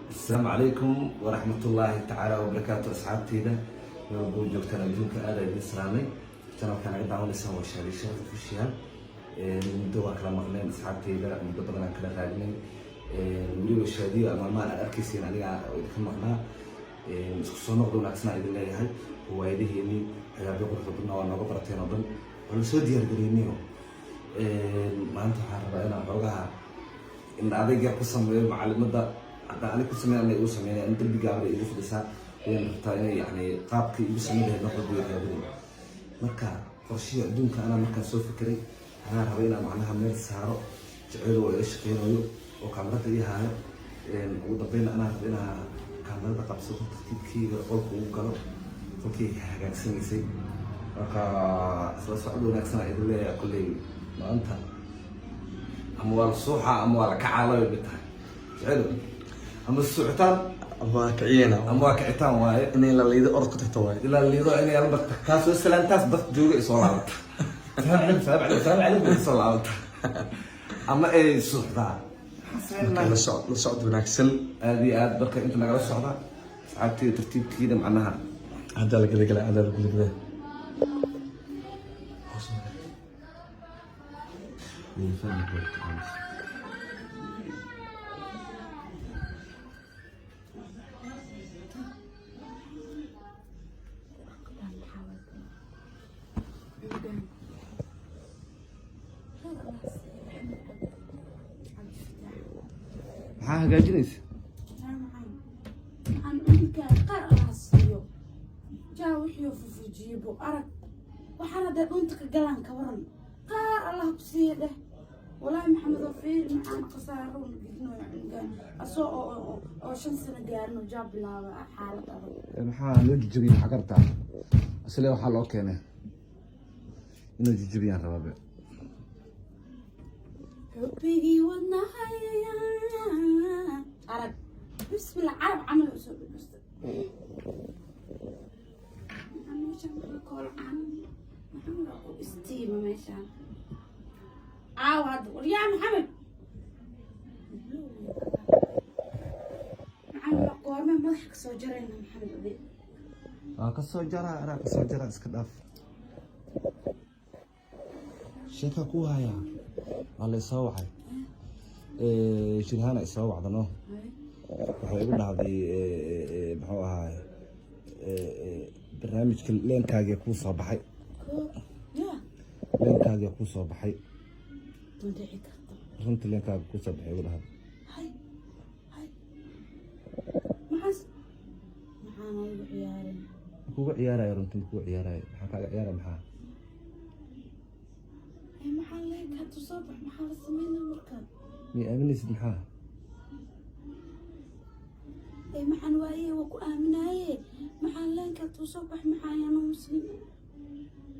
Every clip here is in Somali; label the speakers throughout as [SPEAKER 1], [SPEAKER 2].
[SPEAKER 1] السلام عليكم ورحمة الله تعالى وبركاته أصحابتي ده يوم جوكتنا الجوك هذا الإسلامي كانوا كان عيد عون يسوي شريشة في الشيال من دوا كلام مغنين أصحابتي ده من قبلنا كذا غالين ولي الشهادية أمام الأركيسين عليها كم مغنا خصوصا نقدر نحسن إذا الله هاي هو هذه اللي هي بيقول ربنا وأنا قبرتين أظن والسود يرجعينيو ما أنت حرب أنا بروجها إن هذا يجي قسم معلمة hadda ani ku sameeyay uu sameeyay in dambigaaba igu fadhisaa inaan rabtaa yani qaabkii igu sameeyay noqdo gudaheeda marka qorshiga adduunka ana markaan soo fikiray anaa rabay inaan macnaha meel saaro jecel oo shaqeynayo oo kaamirada ii haayo ugu dambeyn anaa rabay inaan kaamirada qabsado tartiibkeyga qolka ugu galo qolkii hagaagsaneysay marka isla socod wanaagsan ay leeyahay kulley maanta ama waa suuxa ama waa ka caalay bitahay jecel أما السعتان
[SPEAKER 2] أما كعينا
[SPEAKER 1] أما كعتان واي
[SPEAKER 2] إني لا ليد أرقط تواي
[SPEAKER 1] إلا اللي ذو إني أنا بتكاس وسلام تاس بس جوجي صلاة سلام عليكم صلاة أما إيه السعتان
[SPEAKER 2] لصعد بناكسن
[SPEAKER 1] هذه عاد بركة أنت نقرأ السعتان ساعات ترتيب كذا معناها
[SPEAKER 2] هذا لك كذا هذا لك كذا
[SPEAKER 1] من فهمك maxaa hagaajinaysa
[SPEAKER 3] waxaan ninkaa qaar alaasiiyo jaa wixii fufujiibo arag waxaan hadee dhunta ka galaan ka waran qaar allah ku siiya dheh walaahi maxamed oo fiir maxaan khasaaroon gidnooya cungaan asoo oo 5 sano gaarino jaa bilaaba xaalad adag
[SPEAKER 1] maxaa loo jijibiyey maxaa kartaa asle waxaa loo keenay inuu jijibiyaan rabaabe
[SPEAKER 3] حبيبي والنهاية عرب بسم الله عرب عمل أسود بس أنا مش عم بقول عن محمد أقول استيمة ماشان عاود يا محمد محمد أقول ما مضحك سوجرين محمد أبي
[SPEAKER 1] كسوجرة أنا كسوجرة إسكداف شيخ أكوها يا الله يسوعه شرهانا يسوع عضناه waxay igu dhacday maxuu ahaay barnaamijka leenkaaga ku soo baxay leenkaaga ku soo baxay runta leenkaaga ku soo baxay igu dhacday
[SPEAKER 3] hay hay maxas maxaan ugu ciyaarin
[SPEAKER 1] kugu ciyaarayo runta kugu ciyaarayo maxaa kaaga ciyaara maxaa
[SPEAKER 3] maxaa leeyahay hadu soo bax maxaa la sameeyay markaa
[SPEAKER 1] mi aaminaysid maxaa
[SPEAKER 3] maxaan waaye waa ku aaminaaye maxaan leenka hadu soo bax maxaa yaanu muslim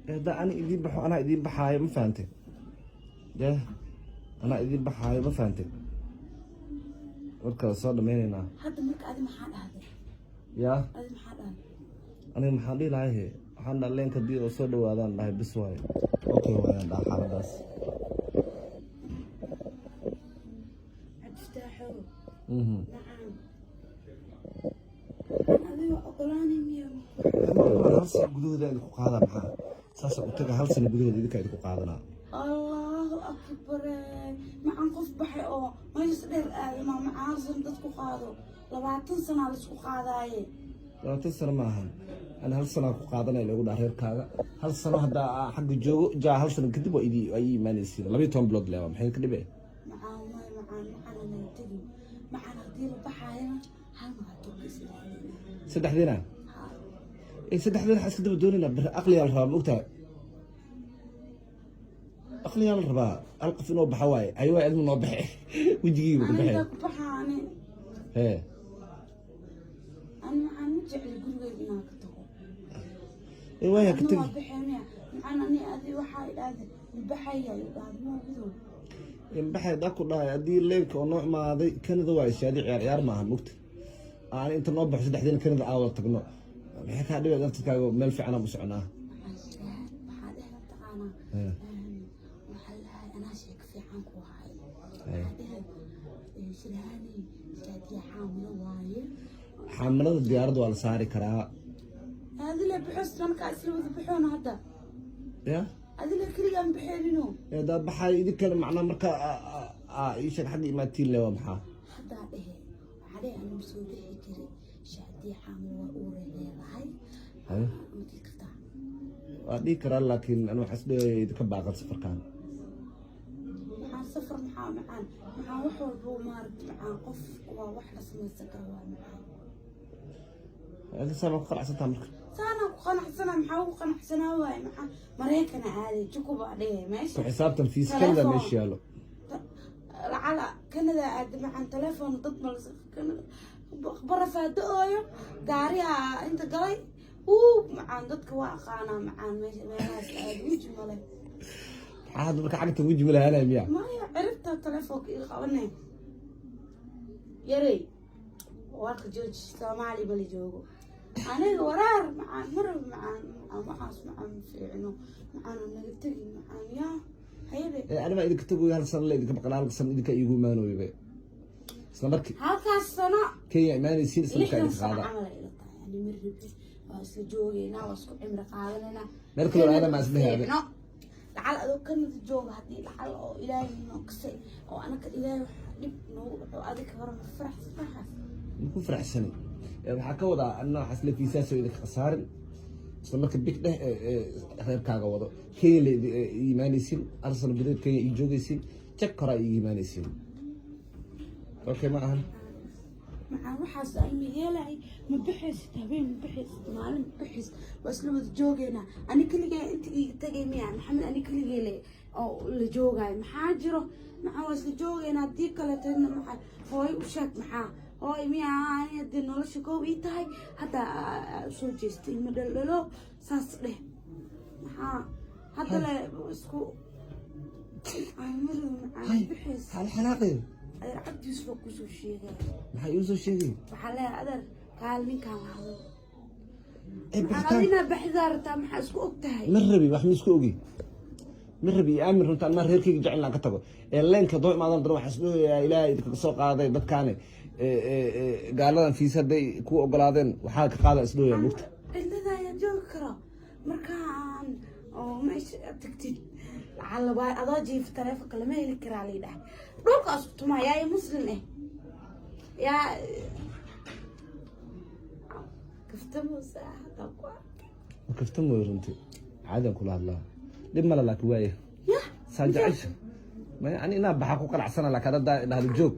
[SPEAKER 1] hada ani idin baxo ana idin baxaayo ma fahamtay ana idin baxaayo ma fahamtay marka soo dhameynayna
[SPEAKER 3] hadda marka adi maxaa dhahday
[SPEAKER 1] yaa
[SPEAKER 3] adi maxaa dhahday
[SPEAKER 1] aniga maxaan dhihi lahay waxaan dhaa leenka dii oo soo dhawaadaan dhahay bis waayo okay waayaan dhaa xaaladaas
[SPEAKER 3] عفتاحه نعم هذا أقولاني مية
[SPEAKER 1] hal sano gudahooda idinku qaada maxaa saasa u taga hal sano gudahooda idinkaa idinku qaadanaa
[SPEAKER 3] الله أكبر معن قف بحي أو ما يصير ما معازم دتكو قادو لبعتن سنة لسكو قاداي
[SPEAKER 1] 20 sano ma ahan أنا hal sano ku qaadanay lagu dhaa reerkaaga hal sano hadda xagga joogo jaa hal sano kadib waa ay iimaanaysiin 12 bilood leewa maxay ka dhibay
[SPEAKER 3] معنا هدير بحاينا هل ما توكس
[SPEAKER 1] saddexdina saddexdina xas kadib doonina bir aqli aan rabaa ogtaa aqli aan rabaa alqaf inoo baxa waay aywa ilmu noo baxay wajigiiba ku baxay
[SPEAKER 3] أنا بحاني
[SPEAKER 1] hee
[SPEAKER 3] أنا عم جعل جروي بناكتو
[SPEAKER 1] waaya ka tagi
[SPEAKER 3] بحاني معنا أني أدي وحاي هذا البحية يقعد مو بدون
[SPEAKER 1] baxay dadku dhahay hadii leenka oo noo imaaday Canada waa ishaadi ciyaar maaha mugta aan inta noo baxo saddexdina Canada aawad tagno maxay ka dhigay dadkaaga meel fiican u soconaa
[SPEAKER 3] بشرهاني شادي حاملة وايد
[SPEAKER 1] xaamalada diyaaradda waa la saari karaa
[SPEAKER 3] هذا اللي بحس أنا كاسلو ذبحون هذا
[SPEAKER 1] ya
[SPEAKER 3] هذا اللي كل يوم بحيرينه
[SPEAKER 1] daa baxay idinkan macnaa marka ii sheeg xagga imaatiin le waa maxaa
[SPEAKER 3] هذا إيه عليه أنا مسؤول حجري شادي حاملة وأوري لهاي مدي كتا
[SPEAKER 1] waa dhihi karaa laakiin anu waxaas leeyahay idinka baaqan safarkan
[SPEAKER 3] معان سفر معان وحول بو مارد معان قف ووحدة سميسة كوا معان
[SPEAKER 1] sabaa ku qalacsantaa marka
[SPEAKER 3] سانا وقنع سنة محاو قنع سنة واي معان مريكنا عادي جوكو بعدين ماشي
[SPEAKER 1] ku xisaabtan fiiskalda meesha yaalo
[SPEAKER 3] على كندا عاد معان تليفون ضد ملصق كندا برا فادويو قاريها انت قري معان ضدك واقعنا معان ماشي ناس عاد وجه مالي
[SPEAKER 1] maxaa hadda marka xagta weji malahanaya miya
[SPEAKER 3] ما عرفت تليفونك يخوني يري warka jooji Soomaali bali joogo aniga warar macaan mar macaan waxaas macaan fiicno macaan naga tagi macaan ya haybe
[SPEAKER 1] anima idinka tagoy hal sano idinka maqnaa hal sano idinka iigu imaanooyay isla markii
[SPEAKER 3] halkaas sano
[SPEAKER 1] Kenya imaanaysiin isla markaa idinka qaada
[SPEAKER 3] yani mirribi waa isla joogayna waa isku cimri qaadanayna
[SPEAKER 1] meel kale aana ma isleeyahay
[SPEAKER 3] lacal adoo kanada jooga haddii lacal oo ilaahay noo kasay oo anaka ilaahay dhib noogu dhaco adiga hore ma faraxsaas
[SPEAKER 1] ku faraxsanay waxaa ka wadaa anna waxaas la fiisaas oo idinka khasaarin isla marka big dheh reerkaaga wado Kenya la imaanaysiin Arsenal gudaheed Kenya ii joogaysiin check kora ii imaanaysiin okay ma ahan
[SPEAKER 3] maxaa waxaas ilmi yeelay ma bixis habeen ma bixis maalin bixis wasla wada joogayna ani kaliya inta ii tagay miya maxamed ani kaliya le oo la joogay maxaa jiro maxaa wasla joogayna hadii kale tayna maxaa hooy u sheeg maxaa hooy miya ani hadii nolosha koob ii tahay hadda soo jeestay ma dhalo saas dheh maxaa hadda la isku aymaru maxaa bixis
[SPEAKER 1] hal xanaaqay
[SPEAKER 3] عبد يوسف كوسو شيء
[SPEAKER 1] maxaa iu soo sheegay
[SPEAKER 3] وحلا أدر قال مين كان هذا
[SPEAKER 1] bixitaan
[SPEAKER 3] أنا بحذر تام حسكو أكتهي
[SPEAKER 1] marrabi wax misku ogi marrabi aamir runtaan ma reerkayga jecelnaa ka tago leenka doo imaadan daro waxaas leeyahay ilaahay idinka soo qaaday dadkaane gaaladan fiis hadday ku ogolaadeen waxaa ka qaada isdhooyaa mugta
[SPEAKER 3] إلا يا جوكرا مركان أو مش تكتي على بعض أضاجي في تلفك لما يذكر علي ده روك أسكت ما يا مسلم إيه يا كفتمو ساعة تقوى
[SPEAKER 1] كفتم runtii caadi kula hadlaa dib mala laakiin waaye
[SPEAKER 3] يا
[SPEAKER 1] saajacaysa ma yani inaa baxa ku qanacsana laakiin hadda dhahdo joog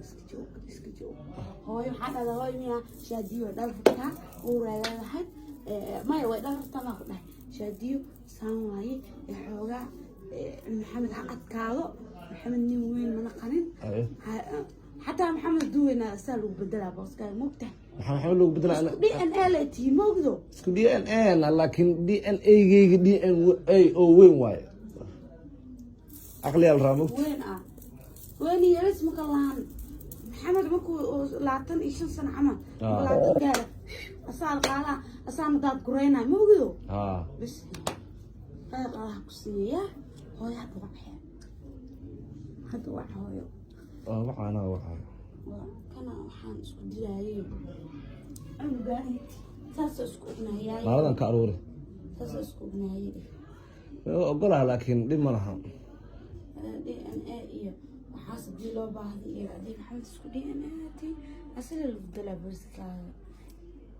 [SPEAKER 3] هاي حنا هذا هاي ميا شاديو دافكا ورايا هاي ما يوي دافتا ما قداي شاديو سامواي xoga محمد حقد كادو محمد نين وين ما نقنين حتى محمد دوينا سالو بدلا بوسكا موقته
[SPEAKER 1] maxaa loogu bedelaa ana
[SPEAKER 3] دي ان ال تي موقدو
[SPEAKER 1] isku DNA laakiin DNA geyga DNA oo weyn waaye aqli al raamo
[SPEAKER 3] وين وين يا اسمك الله محمد مكو لاتن إيشان سنة عمل لاتن قال أسأل قالا أسأل مداد قرينا موقدو بس هاي الله كسية هو هذا وحي هذا وحي هو
[SPEAKER 1] waxaana waxaa
[SPEAKER 3] كان وحان اسكو ديالي أنا قالي ساسا اسكو نهاية
[SPEAKER 1] maaladan ka aruuri
[SPEAKER 3] ساسا اسكو نهاية
[SPEAKER 1] ogolaha laakiin dhib ma laha
[SPEAKER 3] دي ان اي iyo waxaas dii loo baahday iyo adii maxamed isku dii in aati asal la bedela barska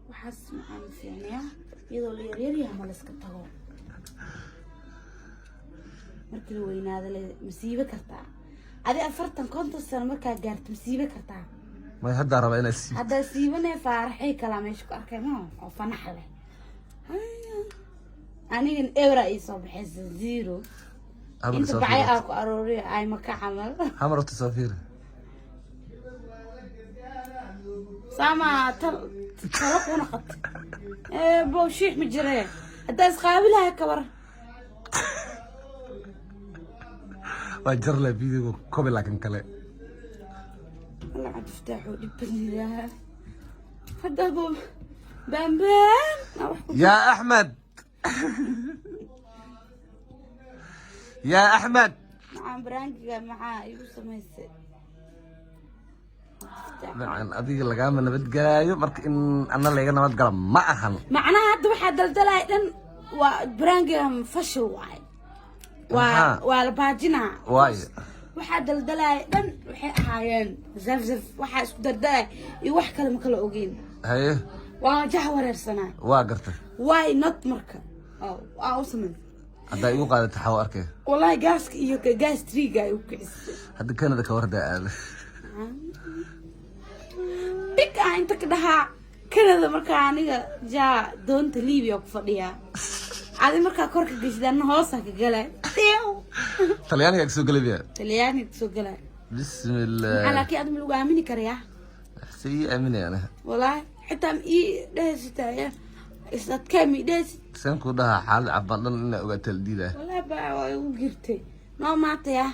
[SPEAKER 3] waxaas macaan fiicnaa iyadoo la yaryar yahay ma la iska tago markii la weynaado la masiibo kartaa adi 40 sano markaa gaarto masiibo kartaa
[SPEAKER 2] may hadda raba inay si
[SPEAKER 3] hadda siibanay faaraxay kala meesha ku arkay ma oo fanax leh aniga ever ay soo baxay zero انت بعي اكو اروري اي مكا عمل
[SPEAKER 2] hamar tasafir
[SPEAKER 3] سما تلقونا قط بوشيح مجري هدا اسقابلها كبر
[SPEAKER 2] wajar la video kobe laakin kale
[SPEAKER 3] والله عاد افتحوا دبني لها هدا بو بامبام
[SPEAKER 2] يا احمد يا احمد
[SPEAKER 3] مع برانك مع يوسف ميسي
[SPEAKER 2] macaan adiga lagama nabad galaayo marka in ana laga nabad gala ma ahan
[SPEAKER 3] macnaha hadda waxa daldalay dhan waa brangam fashil waay waa la baajina
[SPEAKER 2] waay
[SPEAKER 3] waxa daldalay dhan waxay ahaayeen zafzaf waxa isku dardalay iyo wax kale ma kala ogeyn
[SPEAKER 2] haye
[SPEAKER 3] waa jax wareersanaa
[SPEAKER 2] waa gartay
[SPEAKER 3] why not marka awesome
[SPEAKER 2] hadda igu qaadato xaw arkay
[SPEAKER 3] wallahi gaaska iyo gaas triga ay u kicisay
[SPEAKER 2] hadda Canada ka warda aad
[SPEAKER 3] big inta ka dhaha Canada marka aniga doonta Liibiya ku fadhiya adi marka korka gashdana hoosa ka galay
[SPEAKER 2] Talyaaniga ka soo galay
[SPEAKER 3] Talyaani ka soo galay
[SPEAKER 2] bismillah
[SPEAKER 3] ala ki admi lagu aamini kariya
[SPEAKER 2] si aamini ana
[SPEAKER 3] wallahi xitaa ii dheesitay isad kami dhees
[SPEAKER 2] san ku dhaha xaalad cabadan in oga taldiida
[SPEAKER 3] wallahi baa u girtay noo maataya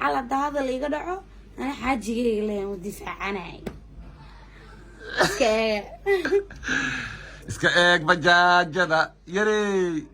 [SPEAKER 3] ala daada liiga dhaco ana xaajigeyga leeyahay difaacanay
[SPEAKER 2] iska eeg bajaajada yarey